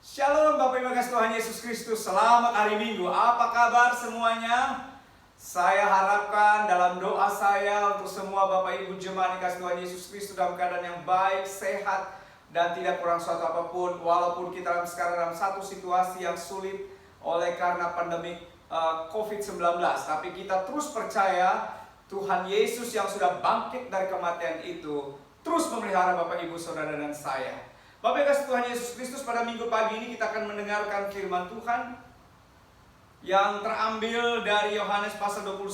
Shalom Bapak Ibu kasih Tuhan Yesus Kristus. Selamat hari Minggu. Apa kabar semuanya? Saya harapkan dalam doa saya untuk semua Bapak Ibu jemaat kasih Tuhan Yesus Kristus dalam keadaan yang baik, sehat, dan tidak kurang suatu apapun. Walaupun kita sekarang dalam satu situasi yang sulit oleh karena pandemi COVID-19, tapi kita terus percaya Tuhan Yesus yang sudah bangkit dari kematian itu terus memelihara Bapak Ibu Saudara dan saya. Bapak Ibu kasih Tuhan Yesus Kristus, pada minggu pagi ini kita akan mendengarkan firman Tuhan yang terambil dari Yohanes pasal 21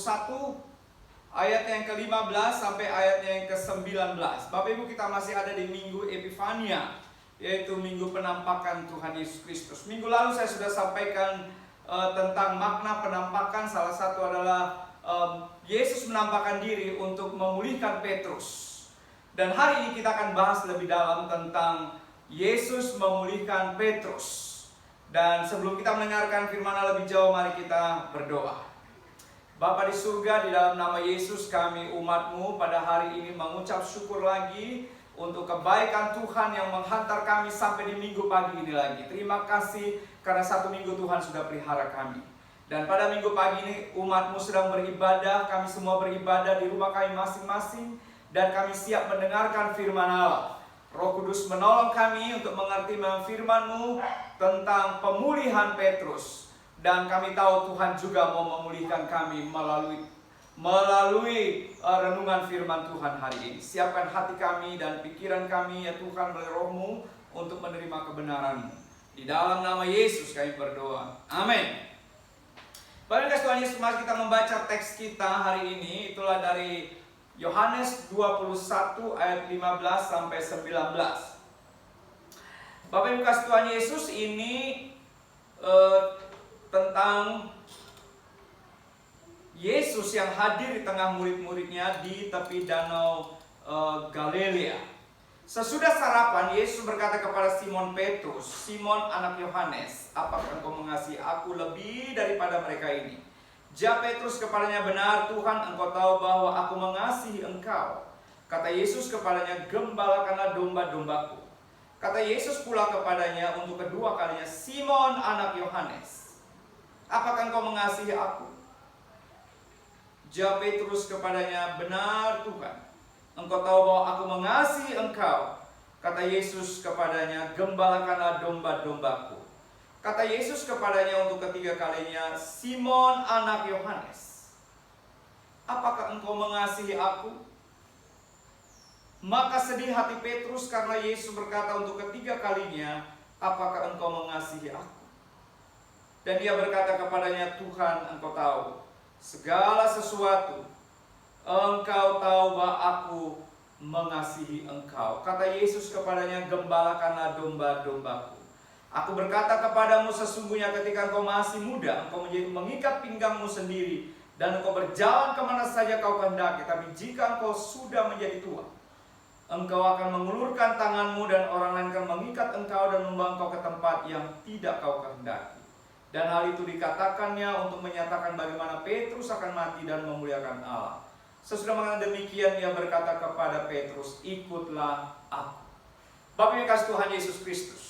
ayat yang ke-15 sampai ayatnya yang ke-19. Bapak Ibu, kita masih ada di minggu Epifania, yaitu minggu penampakan Tuhan Yesus Kristus. Minggu lalu saya sudah sampaikan tentang makna penampakan. Salah satu adalah Yesus menampakkan diri untuk memulihkan Petrus. Dan hari ini kita akan bahas lebih dalam tentang Yesus memulihkan Petrus. Dan sebelum kita mendengarkan firman Allah lebih jauh, mari kita berdoa. Bapa di surga, di dalam nama Yesus kami umat-Mu pada hari ini mengucap syukur lagi untuk kebaikan Tuhan yang menghantar kami sampai di minggu pagi ini lagi. Terima kasih karena satu minggu Tuhan sudah pelihara kami. Dan pada minggu pagi ini umat-Mu sedang beribadah, kami semua beribadah di rumah kami masing-masing, dan kami siap mendengarkan firman Allah. Roh Kudus menolong kami untuk mengerti firman-Mu tentang pemulihan Petrus. Dan kami tahu Tuhan juga mau memulihkan kami melalui renungan firman Tuhan hari ini. Siapkan hati kami dan pikiran kami ya Tuhan melalui Roh-Mu untuk menerima kebenaran-Mu. Di dalam nama Yesus kami berdoa. Amin. Bapak Tuhan Yesus, mari kita membaca teks kita hari ini. Itulah dari Yohanes 21 ayat 15 sampai 19. Bapak Ibu kasih Tuhan Yesus, ini tentang Yesus yang hadir di tengah murid-muridnya di tepi danau Galilea. Sesudah sarapan, Yesus berkata kepada Simon Petrus, "Simon anak Yohanes, apakah engkau mengasihi aku lebih daripada mereka ini?" Jawab Petrus kepadanya, "Benar Tuhan, engkau tahu bahwa aku mengasihi engkau." Kata Yesus kepadanya, "Gembalakanlah domba-dombaku." Kata Yesus pula kepadanya untuk kedua kalinya, "Simon anak Yohanes, apakah engkau mengasihi aku?" Jawab Petrus kepadanya, "Benar Tuhan, engkau tahu bahwa aku mengasihi engkau." Kata Yesus kepadanya, "Gembalakanlah domba-dombaku." Kata Yesus kepadanya untuk ketiga kalinya, "Simon anak Yohanes, apakah engkau mengasihi aku?" Maka sedih hati Petrus karena Yesus berkata untuk ketiga kalinya, "Apakah engkau mengasihi aku?" Dan dia berkata kepadanya, "Tuhan, engkau tahu segala sesuatu. Engkau tahu bahwa aku mengasihi engkau." Kata Yesus kepadanya, "Gembalakanlah domba-dombaku. Aku berkata kepadamu, sesungguhnya ketika engkau masih muda, engkau mengikat pinggangmu sendiri, dan engkau berjalan kemana saja kau kehendaki. Tapi jika engkau sudah menjadi tua, engkau akan mengulurkan tanganmu, dan orang lain akan mengikat engkau dan membawa engkau ke tempat yang tidak kau kehendaki." Dan hal itu dikatakannya untuk menyatakan bagaimana Petrus akan mati dan memuliakan Allah. Sesudah mengatakan demikian, ia berkata kepada Petrus, "Ikutlah aku." Bapak Ibu kasih Tuhan Yesus Kristus,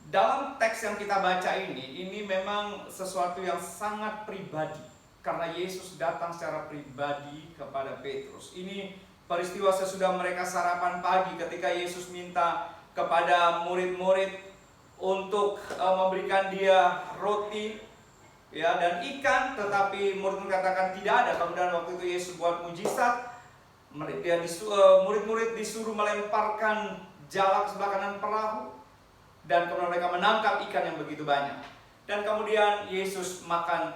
dalam teks yang kita baca ini memang sesuatu yang sangat pribadi, karena Yesus datang secara pribadi kepada Petrus. Ini peristiwa sesudah mereka sarapan pagi, ketika Yesus minta kepada murid-murid untuk memberikan dia roti ya dan ikan, tetapi murid-murid katakan tidak ada. Kemudian waktu itu Yesus buat mujizat, murid-murid disuruh melemparkan jala ke sebelah kanan perahu, dan kemudian mereka menangkap ikan yang begitu banyak. Dan kemudian Yesus makan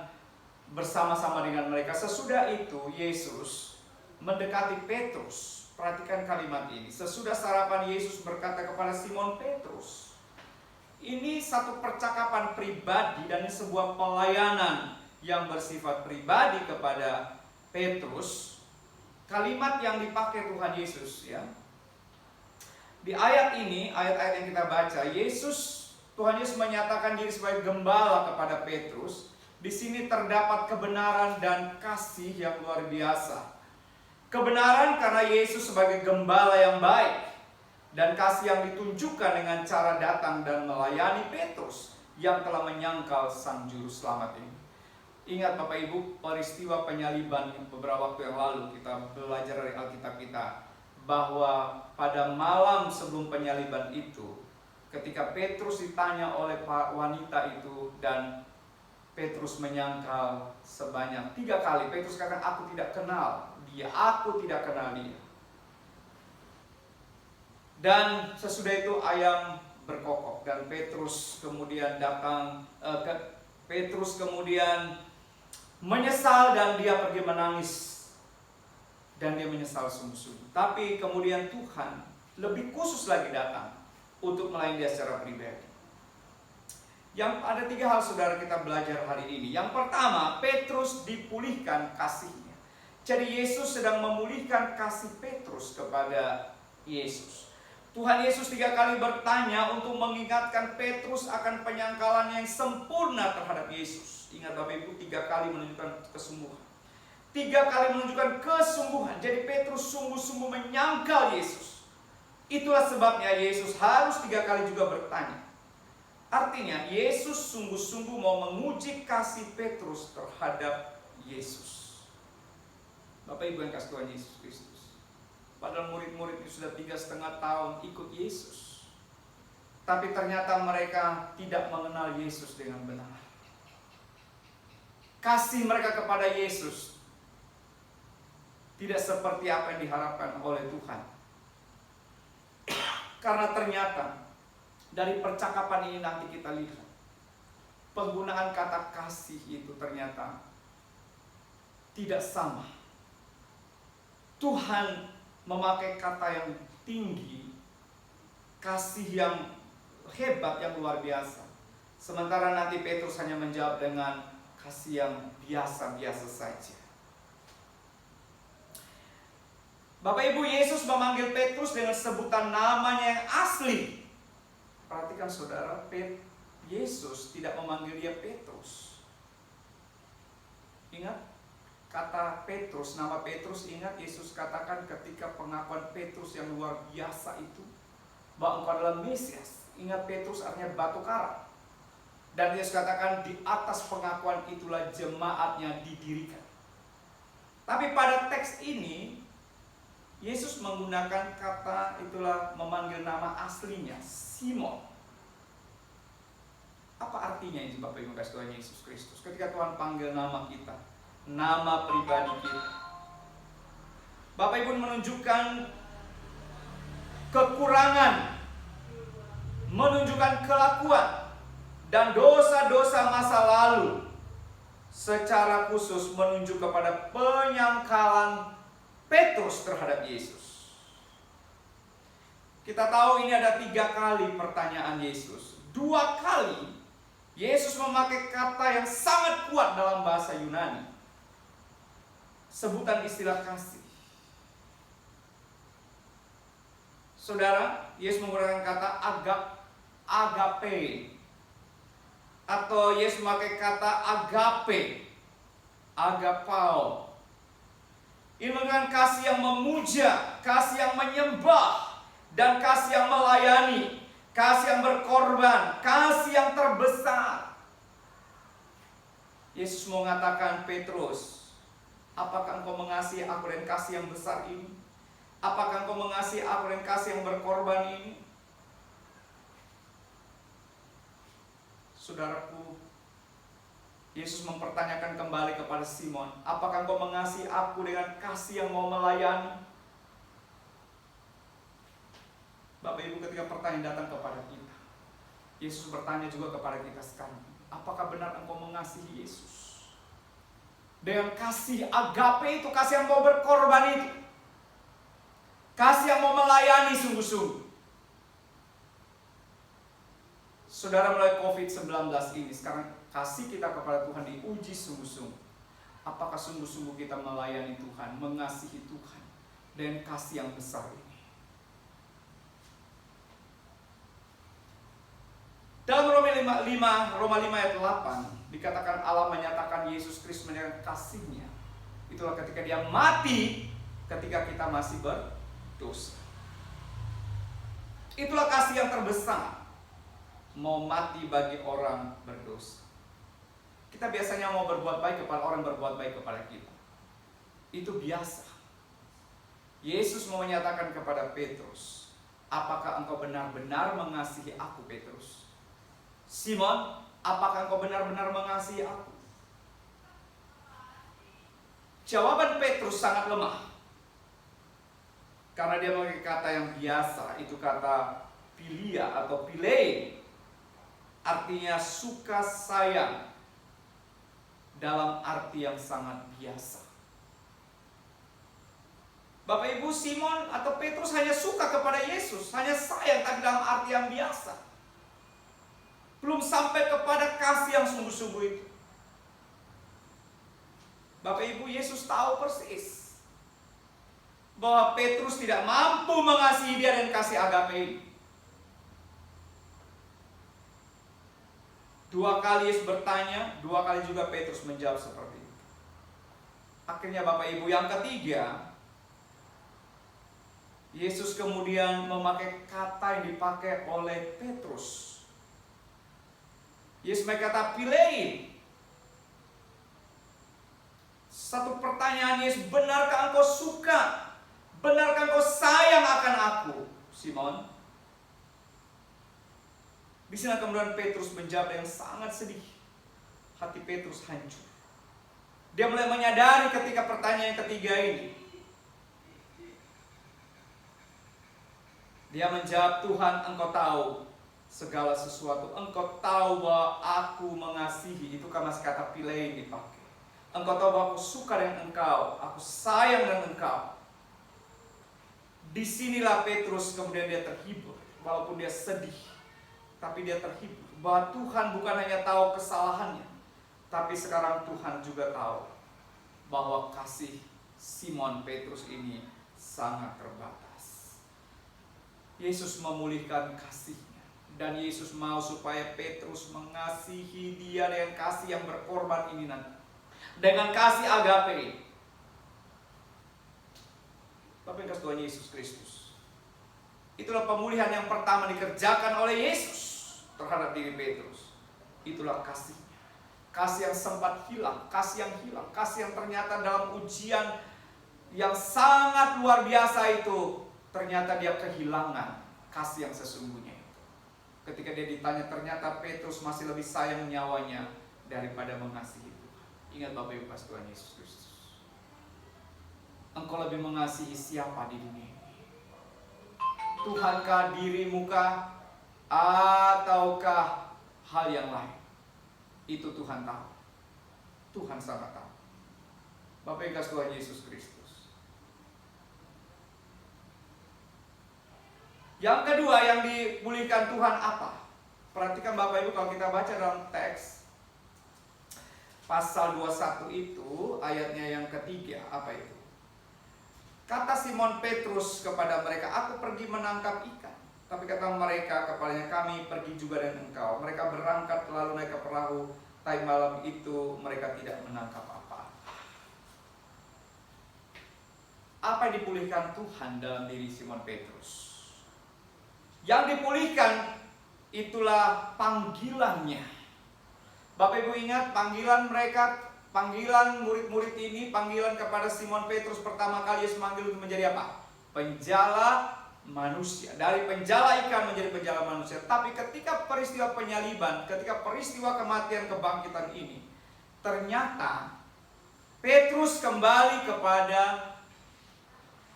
bersama-sama dengan mereka. Sesudah itu Yesus mendekati Petrus. Perhatikan kalimat ini. Sesudah sarapan, Yesus berkata kepada Simon Petrus. Ini satu percakapan pribadi dan ini sebuah pelayanan yang bersifat pribadi kepada Petrus. Kalimat yang dipakai Tuhan Yesus ya. Di ayat ini, ayat-ayat yang kita baca, Tuhan Yesus menyatakan diri sebagai gembala kepada Petrus. Di sini terdapat kebenaran dan kasih yang luar biasa. Kebenaran karena Yesus sebagai gembala yang baik. Dan kasih yang ditunjukkan dengan cara datang dan melayani Petrus yang telah menyangkal Sang Juru Selamat ini. Ingat Bapak Ibu, peristiwa penyaliban beberapa waktu yang lalu kita belajar dari Alkitab kita, bahwa pada malam sebelum penyaliban itu, ketika Petrus ditanya oleh wanita itu dan Petrus menyangkal sebanyak 3 kali. Petrus katakan, aku tidak kenal dia, aku tidak kenal dia. Dan sesudah itu ayam berkokok dan Petrus kemudian datang, Petrus kemudian menyesal dan dia pergi menangis dan dia menyesal sungguh-sungguh. Tapi kemudian Tuhan lebih khusus lagi datang untuk melayani dia secara pribadi. Yang ada 3 hal saudara kita belajar hari ini. Yang pertama, Petrus dipulihkan kasihnya. Jadi Yesus sedang memulihkan kasih Petrus kepada Yesus. Tuhan Yesus 3 kali bertanya untuk mengingatkan Petrus akan penyangkalan yang sempurna terhadap Yesus. Ingat Bapak Ibu, 3 kali menunjukkan kesungguhan. 3 kali menunjukkan kesungguhan. Jadi Petrus sungguh-sungguh menyangkal Yesus. Itulah sebabnya Yesus harus 3 kali juga bertanya. Artinya Yesus sungguh-sungguh mau menguji kasih Petrus terhadap Yesus. Bapak Ibu yang kasih Tuhan Yesus Kristus. Padahal murid-murid itu sudah 3,5 tahun ikut Yesus. Tapi ternyata mereka tidak mengenal Yesus dengan benar. Kasih mereka kepada Yesus tidak seperti apa yang diharapkan oleh Tuhan. Karena ternyata dari percakapan ini nanti kita lihat, penggunaan kata kasih itu ternyata tidak sama. Tuhan memakai kata yang tinggi, kasih yang hebat, yang luar biasa. Sementara nanti Petrus hanya menjawab dengan kasih yang biasa-biasa saja. Bapak Ibu, Yesus memanggil Petrus dengan sebutan namanya yang asli. Perhatikan saudara, Yesus tidak memanggil dia Petrus. Ingat kata Petrus, nama Petrus, ingat Yesus katakan ketika pengakuan Petrus yang luar biasa itu, bahwa engkau adalah Mesias. Ingat Petrus artinya batu karang. Dan Yesus katakan di atas pengakuan itulah jemaatnya didirikan. Tapi pada teks ini Yesus menggunakan kata itulah, memanggil nama aslinya Simon. Apa artinya ini Bapak Ibu kasih Tuhan Yesus Kristus? Ketika Tuhan panggil nama kita, nama pribadi kita, Bapak Ibu menunjukkan kekurangan, menunjukkan kelakuan dan dosa-dosa masa lalu, secara khusus menunjuk kepada penyangkalan Petrus terhadap Yesus. Kita tahu ini ada 3 kali pertanyaan Yesus. 2 kali Yesus memakai kata yang sangat kuat dalam bahasa Yunani, sebutan istilah kasih. Saudara, Yesus menggunakan kata agape, atau Yesus memakai kata agape, agapao. Ini dengan kasih yang memuja, kasih yang menyembah, dan kasih yang melayani, kasih yang berkorban, kasih yang terbesar. Yesus mau mengatakan, Petrus, apakah engkau mengasihi aku dengan kasih yang besar ini? Apakah engkau mengasihi aku dengan kasih yang berkorban ini? Saudaraku, Yesus mempertanyakan kembali kepada Simon, apakah engkau mengasihi aku dengan kasih yang mau melayani? Bapak Ibu, ketika pertanyaan datang kepada kita, Yesus bertanya juga kepada kita sekarang, apakah benar engkau mengasihi Yesus? Dengan kasih agape itu, kasih yang mau berkorban itu, kasih yang mau melayani sungguh-sungguh. Saudara, mulai COVID-19 ini, sekarang kasih kita kepada Tuhan diuji sungguh-sungguh. Apakah sungguh-sungguh kita melayani Tuhan, mengasihi Tuhan dengan kasih yang besar ini? Dalam Roma 5 ayat 8 dikatakan Allah menyatakan Yesus Kristus menyatakan kasihnya. Itulah ketika dia mati ketika kita masih berdosa. Itulah kasih yang terbesar. Mau mati bagi orang berdosa. Kita biasanya mau berbuat baik kepada orang berbuat baik kepada kita. Itu biasa. Yesus mau menyatakan kepada Petrus, apakah engkau benar-benar mengasihi aku, Petrus? Simon, apakah engkau benar-benar mengasihi aku? Jawaban Petrus sangat lemah. Karena dia memakai kata yang biasa, itu kata philia atau philei. Artinya suka sayang dalam arti yang sangat biasa. Bapak Ibu, Simon atau Petrus hanya suka kepada Yesus, hanya sayang, tapi dalam arti yang biasa. Belum sampai kepada kasih yang sungguh-sungguh itu. Bapak Ibu, Yesus tahu persis bahwa Petrus tidak mampu mengasihi dia dengan kasih agape ini. 2 kali Yesus bertanya, 2 kali juga Petrus menjawab seperti itu. Akhirnya Bapak Ibu, yang ketiga, Yesus kemudian memakai kata yang dipakai oleh Petrus. Yesus memakai kata philei. Satu pertanyaan Yesus, benarkah engkau suka? Benarkah engkau sayang akan aku, Simon? Di sini kemudian Petrus menjawab yang sangat sedih. Hati Petrus hancur. Dia mulai menyadari ketika pertanyaan yang ketiga ini. Dia menjawab, Tuhan, engkau tahu segala sesuatu. Engkau tahu bahwa aku mengasihi. Itu kan masih kata philei yang dipakai. Engkau tahu bahwa aku suka dengan engkau. Aku sayang dengan engkau. Disinilah Petrus kemudian dia terhibur. Walaupun dia sedih, tapi dia terhibur. Bahwa Tuhan bukan hanya tahu kesalahannya, tapi sekarang Tuhan juga tahu bahwa kasih Simon Petrus ini sangat terbatas. Yesus memulihkan kasihnya. Dan Yesus mau supaya Petrus mengasihi dia dengan kasih yang berkorban ini nanti. Dengan kasih agape. Bapak kasih Tuhan Yesus Kristus. Itulah pemulihan yang pertama dikerjakan oleh Yesus terhadap diri Petrus. Itulah kasihnya. Kasih yang sempat hilang. Kasih yang hilang. Kasih yang ternyata dalam ujian yang sangat luar biasa itu, ternyata dia kehilangan kasih yang sesungguhnya itu. Ketika dia ditanya, ternyata Petrus masih lebih sayang nyawanya daripada mengasihi Tuhan. Ingat Bapak Ibu kasih Tuhan Yesus Kristus. Engkau lebih mengasihi siapa di dunia ini? Tuhankah, dirimukah, ataukah hal yang lain? Itu Tuhan tahu. Tuhan sangat tahu. Bapak Ibu kasih Tuhan Yesus Kristus. Yang kedua yang dipulihkan Tuhan apa? Perhatikan Bapak Ibu, kalau kita baca dalam teks pasal 21 itu, ayatnya yang ketiga, apa itu? Kata Simon Petrus kepada mereka, aku pergi menangkap ikan. Tapi kata mereka kepadanya, kami pergi juga dengan engkau. Mereka berangkat lalu naik ke perahu, tapi malam itu mereka tidak menangkap apa-apa. Apa yang dipulihkan Tuhan dalam diri Simon Petrus? Yang dipulihkan itulah panggilannya. Bapak Ibu ingat panggilan mereka, panggilan murid-murid ini, panggilan kepada Simon Petrus pertama kali Yesus manggil untuk menjadi apa? Penjala manusia. Dari penjala ikan menjadi penjala manusia. Tapi ketika peristiwa penyaliban, ketika peristiwa kematian kebangkitan ini, ternyata Petrus kembali kepada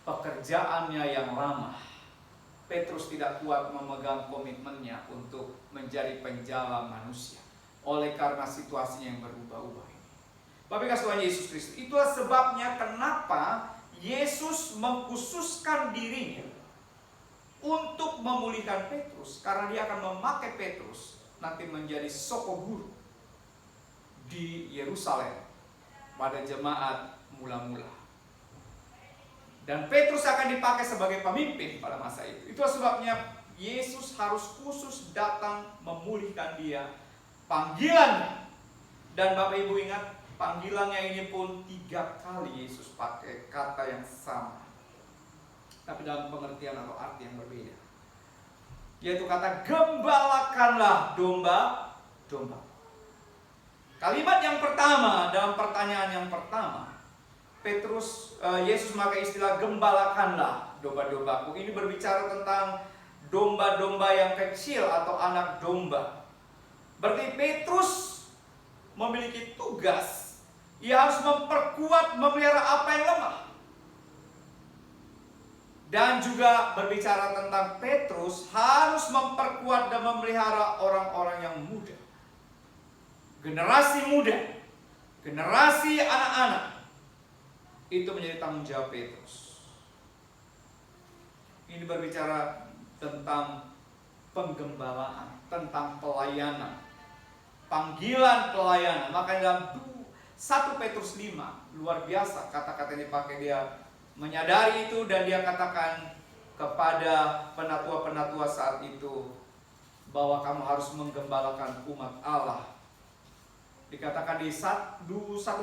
pekerjaannya yang lama. Petrus tidak kuat memegang komitmennya untuk menjadi penjala manusia. Oleh karena situasinya yang berubah-ubah ini. Bapak kasih Tuhan Yesus Kristus. Itulah sebabnya kenapa Yesus mengkhususkan dirinya untuk memulihkan Petrus. Karena dia akan memakai Petrus nanti menjadi soko guru di Yerusalem pada jemaat mula-mula. Dan Petrus akan dipakai sebagai pemimpin pada masa itu. Itulah sebabnya Yesus harus khusus datang memulihkan dia. Panggilannya. Dan Bapak Ibu ingat, panggilannya ini pun 3 kali Yesus pakai kata yang sama. Tapi dalam pengertian atau arti yang berbeda. yaitu kata gembalakanlah domba-domba. Kalimat yang pertama dalam pertanyaan yang pertama, Yesus memakai istilah gembalakanlah domba-dombaku. Ini berbicara tentang domba-domba yang kecil atau anak domba. Berarti Petrus memiliki tugas. Ia harus memperkuat, memelihara apa yang lemah. Dan juga berbicara tentang Petrus harus memperkuat dan memelihara orang-orang yang muda. Generasi muda, generasi anak-anak. Itu menjadi tanggung jawab Petrus. Ini berbicara tentang penggembalaan, tentang pelayanan, panggilan pelayanan. Maka dalam 1 Petrus 5, luar biasa kata-kata yang dipakai. Dia menyadari itu dan dia katakan kepada penatua-penatua saat itu bahwa kamu harus menggembalakan umat Allah. Dikatakan di 1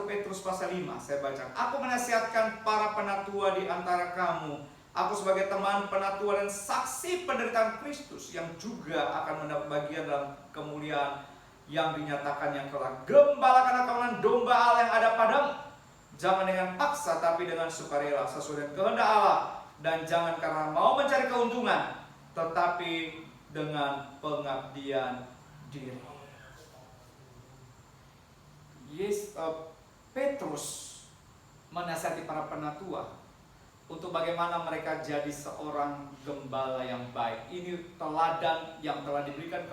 Petrus pasal 5, saya baca, aku menasihatkan para penatua di antara kamu, aku sebagai teman penatua dan saksi penderitaan Kristus yang juga akan mendapat bagian dalam kemuliaan yang dinyatakan yang kelak. Gembalakan kawanan domba Allah yang ada padamu, jangan dengan paksa tapi dengan sukarela sesuai dengan kehendak Allah, dan jangan karena mau mencari keuntungan tetapi dengan pengabdian diri. Petrus menasihati para penatua untuk bagaimana mereka jadi seorang gembala yang baik. Ini teladan yang telah diberikan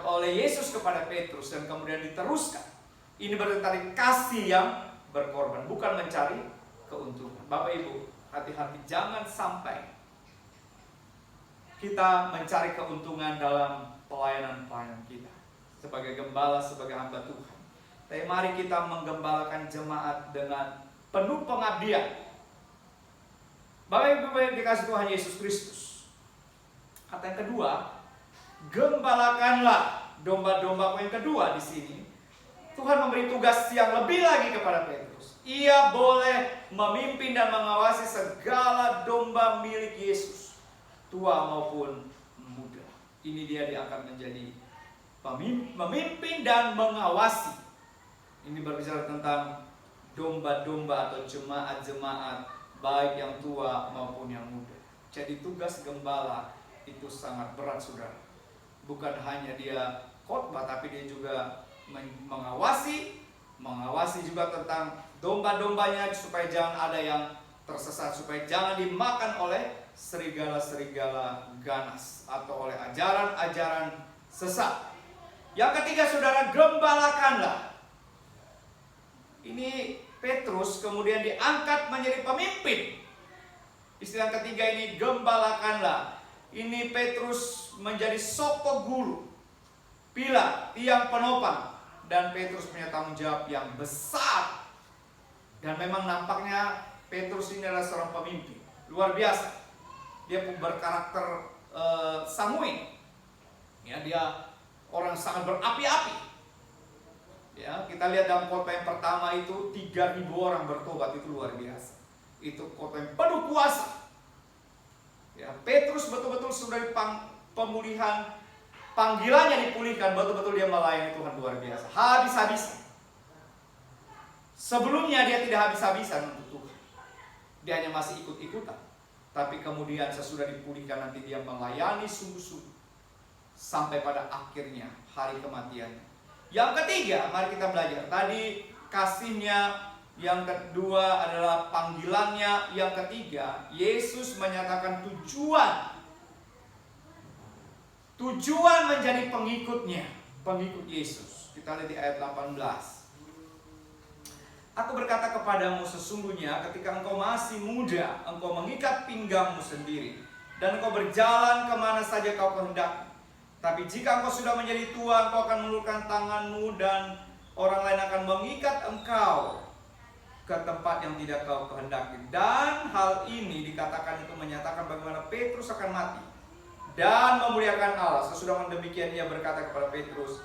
oleh Yesus kepada Petrus dan kemudian diteruskan. Ini berarti kasih yang berkorban, bukan mencari keuntungan. Bapak Ibu, hati-hati, jangan sampai kita mencari keuntungan dalam pelayanan-pelayanan kita sebagai gembala, sebagai hamba Tuhan. Tapi mari kita menggembalakan jemaat dengan penuh pengabdian. Bapak Ibu yang dikasih Tuhan Yesus Kristus. Kata yang kedua, gembalakanlah domba-dombaku. Yang kedua di sini, Tuhan memberi tugas yang lebih lagi kepada Petrus. Ia boleh memimpin dan mengawasi segala domba milik Yesus, tua maupun muda. Ini dia diangkat menjadi memimpin dan mengawasi. Ini berbicara tentang domba-domba atau jemaat-jemaat, baik yang tua maupun yang muda. Jadi tugas gembala itu sangat berat, saudara. Bukan hanya dia khotbah, tapi dia juga mengawasi juga tentang domba-dombanya supaya jangan ada yang tersesat, supaya jangan dimakan oleh serigala-serigala ganas atau oleh ajaran-ajaran sesat. Yang ketiga, saudara, gembalakanlah. Ini Petrus kemudian diangkat menjadi pemimpin. Istilah ketiga ini, gembalakanlah. Ini Petrus menjadi soko guru, pilar, tiang penopang. Dan Petrus punya tanggung jawab yang besar. Dan memang nampaknya Petrus ini adalah seorang pemimpin luar biasa. Dia berkarakter sanguin. Ya, dia orang sangat berapi-api. Ya, kita lihat dalam khotbah yang pertama itu 3.000 orang bertobat, itu luar biasa. Itu khotbah yang penuh kuasa. Ya, Petrus betul-betul sudah pemulihan, panggilannya dipulihkan, betul-betul dia melayani Tuhan luar biasa, habis-habisan. Sebelumnya dia tidak habis-habisan untuk Tuhan, dia hanya masih ikut-ikutan. Tapi kemudian sesudah dipulihkan nanti dia melayani sungguh-sungguh sampai pada akhirnya hari kematiannya. Yang ketiga, mari kita belajar. Tadi kasihnya, yang kedua adalah panggilannya, yang ketiga Yesus menyatakan tujuan menjadi pengikutnya, pengikut Yesus. Kita lihat di ayat 18. Aku berkata kepadamu, sesungguhnya ketika engkau masih muda, engkau mengikat pinggangmu sendiri, dan engkau berjalan kemana saja kau kehendaki. Tapi jika engkau sudah menjadi tua, engkau akan mengulurkan tanganmu, dan orang lain akan mengikat engkau ke tempat yang tidak kau kehendaki. Dan hal ini dikatakan itu menyatakan bagaimana Petrus akan mati dan memuliakan Allah. Sesudah demikian ia berkata kepada Petrus,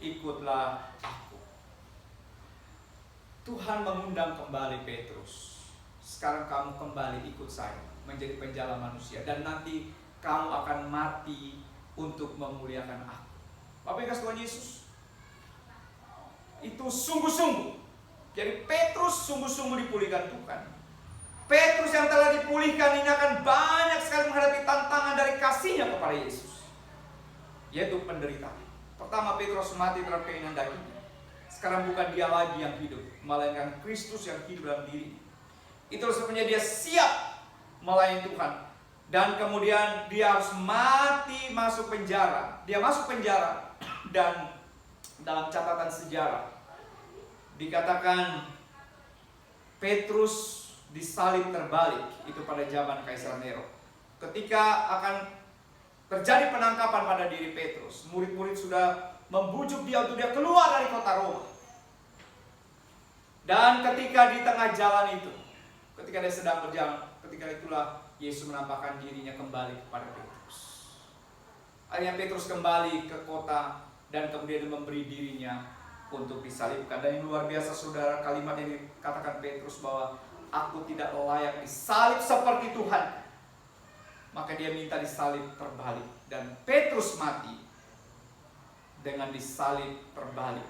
ikutlah aku. Tuhan mengundang kembali Petrus. Sekarang kamu kembali ikut saya menjadi penjala manusia. Dan nanti kamu akan mati untuk memuliakan aku. Bapak Ibu Tuhan Yesus, itu sungguh-sungguh. Jadi Petrus sungguh-sungguh dipulihkan Tuhan. Petrus yang telah dipulihkan ini akan banyak sekali menghadapi tantangan dari kasihnya kepada Yesus, yaitu penderitaan. Pertama, Petrus mati terhadap keinginan dagingnya. Sekarang bukan dia lagi yang hidup, melainkan Kristus yang hidup dalam dirinya. Itulah sebabnya dia siap melayani Tuhan. Dan kemudian dia harus mati masuk penjara. Dia masuk penjara. Dan dalam catatan sejarah dikatakan Petrus disalib terbalik. Itu pada zaman Kaisar Nero. Ketika akan terjadi penangkapan pada diri Petrus, murid-murid sudah membujuk dia untuk dia keluar dari kota Roma. Dan ketika di tengah jalan itu, ketika dia sedang berjalan, ketika itulah Yesus menampakkan dirinya kembali kepada Petrus. Akhirnya Petrus kembali ke kota dan kemudian memberi dirinya untuk disalibkan. Dan yang luar biasa saudara, kalimat yang dikatakan Petrus bahwa aku tidak layak disalib seperti Tuhan. Maka dia minta disalib terbalik. Dan Petrus mati dengan disalib terbalik.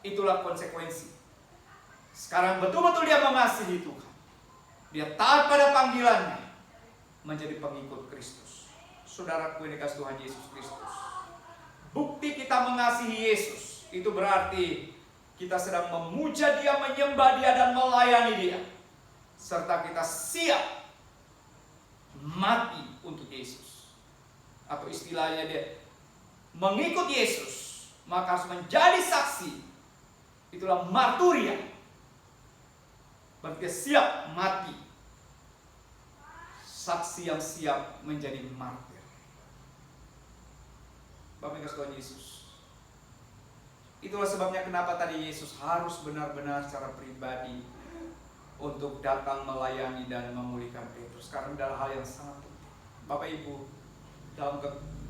Itulah konsekuensi. Sekarang betul-betul dia mengasihi Tuhan. Dia taat pada panggilannya, menjadi pengikut Kristus. Saudaraku yang dikasihi Tuhan Yesus Kristus, bukti kita mengasihi Yesus itu berarti kita sedang memuja Dia, menyembah Dia, dan melayani Dia, serta kita siap mati untuk Yesus. Atau istilahnya dia mengikut Yesus, maka harus menjadi saksi. Itulah marturia. Berarti dia siap mati. Saksi yang siap menjadi martir. Bapak Ibu Tuhan Yesus, itulah sebabnya kenapa tadi Yesus harus benar-benar secara pribadi untuk datang melayani dan memulihkan Petrus. Karena adalah hal yang sangat penting. Bapak Ibu, dalam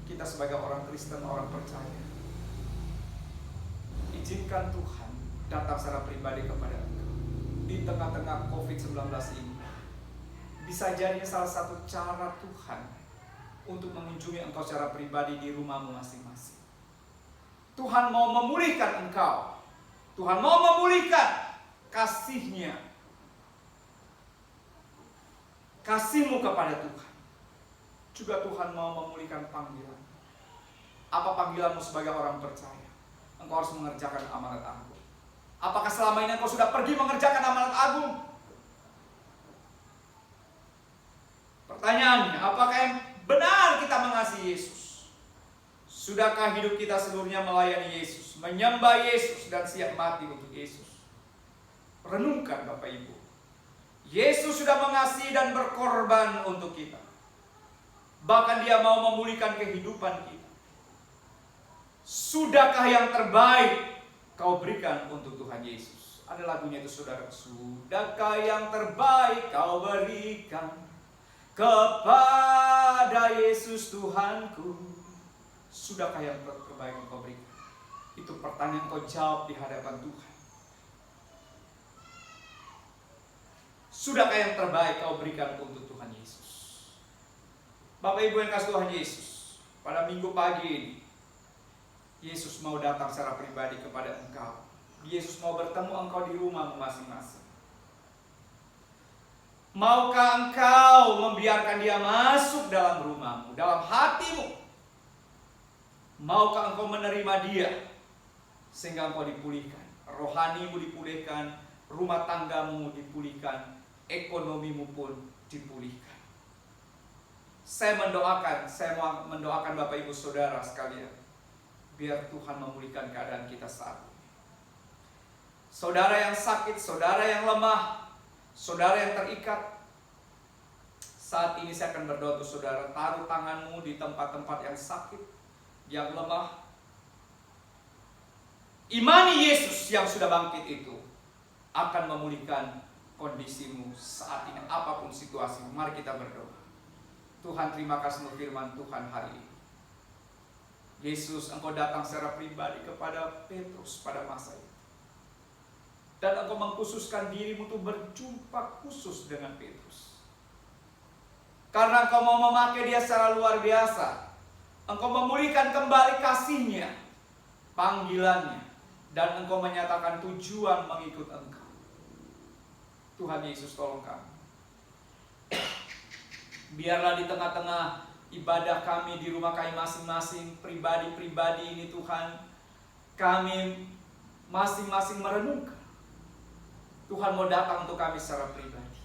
kita sebagai orang Kristen, orang percaya, izinkan Tuhan datang secara pribadi kepada engkau di tengah-tengah COVID-19 ini. Bisa jadi salah satu cara Tuhan untuk mengunjungi engkau secara pribadi di rumahmu masing-masing. Tuhan mau memulihkan engkau. Tuhan mau memulihkan kasih-Nya, kasihmu kepada Tuhan. Juga Tuhan mau memulihkan panggilan. Apa panggilanmu sebagai orang percaya? Engkau harus mengerjakan amanat agung. Apakah selama ini engkau sudah pergi mengerjakan amanat agung? Pertanyaannya, apakah yang benar kita mengasihi Yesus? Sudahkah hidup kita seluruhnya melayani Yesus, menyembah Yesus, dan siap mati untuk Yesus? Renungkan Bapak Ibu. Yesus sudah mengasihi dan berkorban untuk kita. Bahkan Dia mau memulihkan kehidupan kita. Sudahkah yang terbaik kau berikan untuk Tuhan Yesus? Ada lagunya itu saudara. Sudahkah yang terbaik kau berikan kepada Yesus Tuhanku? Sudahkah yang terbaik kau berikan? Itu pertanyaan kau jawab di hadapan Tuhan. Sudahkah yang terbaik kau berikan untuk Tuhan Yesus? Bapak Ibu yang kasih Tuhan Yesus, pada minggu pagi ini Yesus mau datang secara pribadi kepada engkau. Yesus mau bertemu engkau di rumahmu masing-masing. Maukah engkau membiarkan Dia masuk dalam rumahmu, dalam hatimu? Maukah engkau menerima Dia sehingga engkau dipulihkan, rohanimu dipulihkan, rumah tanggamu dipulihkan, ekonomimu pun dipulihkan? Saya mendoakan Bapak Ibu Saudara sekalian, biar Tuhan memulihkan keadaan kita saat ini. Saudara yang sakit, saudara yang lemah, saudara yang terikat, saat ini saya akan berdoa untuk saudara. Taruh tanganmu di tempat-tempat yang sakit, yang lemah. Imani Yesus yang sudah bangkit itu akan memulihkan kondisimu saat ini, apapun situasimu. Mari kita berdoa. Tuhan, terima kasih untuk firman Tuhan hari ini. Yesus, Engkau datang secara pribadi kepada Petrus pada masa itu. Dan Engkau mengkhususkan dirimu untuk berjumpa khusus dengan Petrus. Karena Engkau mau memakai dia secara luar biasa. Engkau memulihkan kembali kasih-Nya, panggilannya, dan Engkau menyatakan tujuan mengikut Engkau. Tuhan Yesus, tolong kami. Biarlah di tengah-tengah ibadah kami, di rumah kami masing-masing, pribadi-pribadi ini Tuhan, kami masing-masing merenungkan Tuhan mau datang untuk kami secara pribadi.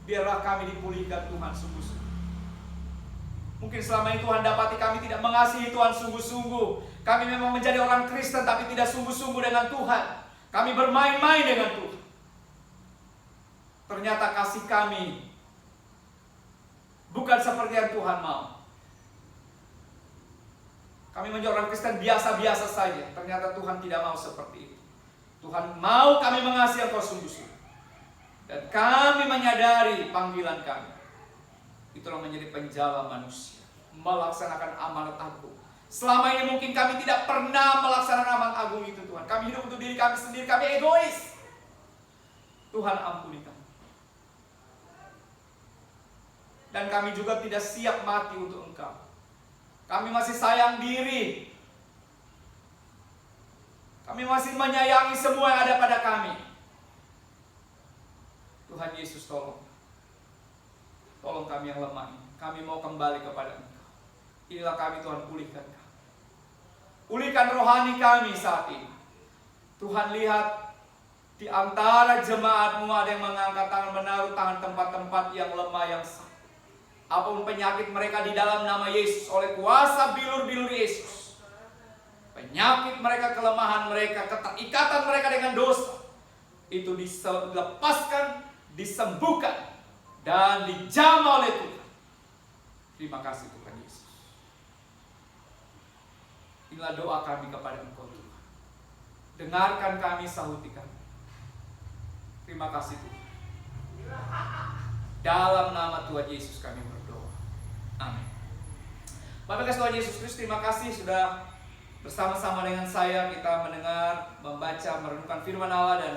Biarlah kami dipulihkan Tuhan sungguh-sungguh. Mungkin selama ini Tuhan dapati kami tidak mengasihi Tuhan sungguh-sungguh. Kami memang menjadi orang Kristen tapi tidak sungguh-sungguh dengan Tuhan. Kami bermain-main dengan Tuhan. Ternyata kasih kami bukan seperti yang Tuhan mau. Kami menjadi orang Kristen biasa-biasa saja. Ternyata Tuhan tidak mau seperti itu. Tuhan mau kami mengasihi Engkau sungguh-sungguh. Dan kami menyadari panggilan kami. Itulah menjadi penjala manusia, melaksanakan amanat agung. Selama ini mungkin kami tidak pernah melaksanakan amanat agung itu Tuhan. Kami hidup untuk diri kami sendiri, kami egois. Tuhan ampuni kami. Dan kami juga tidak siap mati untuk Engkau. Kami masih sayang diri. Kami masih menyayangi semua yang ada pada kami. Tuhan Yesus, tolong. Tolong kami yang lemah ini. Kami mau kembali kepada Engkau. Inilah kami Tuhan, pulihkan kami. Pulihkan rohani kami saat ini. Tuhan, lihat di antara jemaat-Mu ada yang mengangkat tangan, menaruh tangan tempat-tempat yang lemah, yang sakit. Apapun penyakit mereka di dalam nama Yesus, oleh kuasa bilur-bilur Yesus. Penyakit mereka, kelemahan mereka, keterikatan mereka dengan dosa, itu dilepaskan, disembuhkan, dan dijamah oleh Tuhan. Terima kasih Tuhan Yesus. Inilah doa kami kepada Engkau Tuhan. Dengarkan kami, sahuti kami. Terima kasih Tuhan. Dalam nama Tuhan Yesus kami berdoa. Amin. Bapak kasih Tuhan Yesus Kristus, terima kasih sudah bersama-sama dengan saya kita mendengar, membaca, merenungkan firman Allah. Dan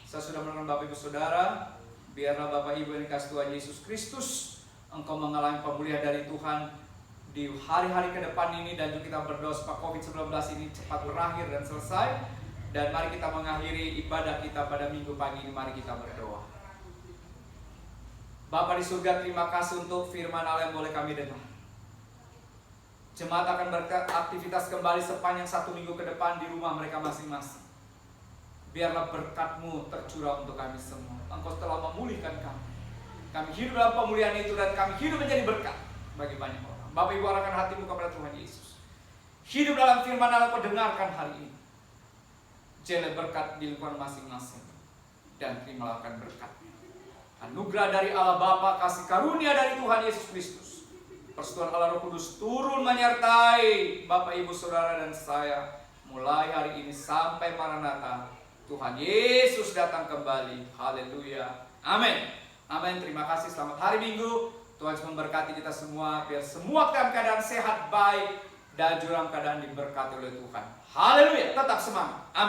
saya sudah merenungkan Bapak Ibu Saudara. Biarlah Bapak Ibu yang dikasih Tuhan Yesus Kristus, engkau mengalami pemulihan dari Tuhan di hari-hari ke depan ini. Dan juga kita berdoa supaya COVID-19 ini cepat berakhir dan selesai. Dan mari kita mengakhiri ibadah kita pada minggu pagi ini. Mari kita berdoa. Bapa di surga, terima kasih untuk firman Allah yang boleh kami dengar. Jemaat akan beraktivitas kembali sepanjang 1 minggu ke depan di rumah mereka masing-masing. Biarlah berkat-Mu tercurah untuk kami semua. Engkau telah memulihkan kami. Kami hidup dalam pemulihan itu dan kami hidup menjadi berkat bagi banyak orang. Bapak Ibu, arahkan hatimu kepada Tuhan Yesus. Hidup dalam firman Allah, Kau dengarkan hari ini. Jele berkat di lingkungan masing-masing. Dan terimalah berkat. Anugerah dari Allah Bapa, kasih karunia dari Tuhan Yesus Kristus, persekutuan Allah Roh Kudus turun menyertai Bapak Ibu Saudara dan saya mulai hari ini sampai Maranatha. Tuhan Yesus datang kembali. Haleluya. Amin. Amin. Terima kasih. Selamat hari Minggu. Tuhan Yesus memberkati kita semua. Biar semua dalam keadaan sehat, baik, dan dalam keadaan diberkati oleh Tuhan. Haleluya. Tetap semangat.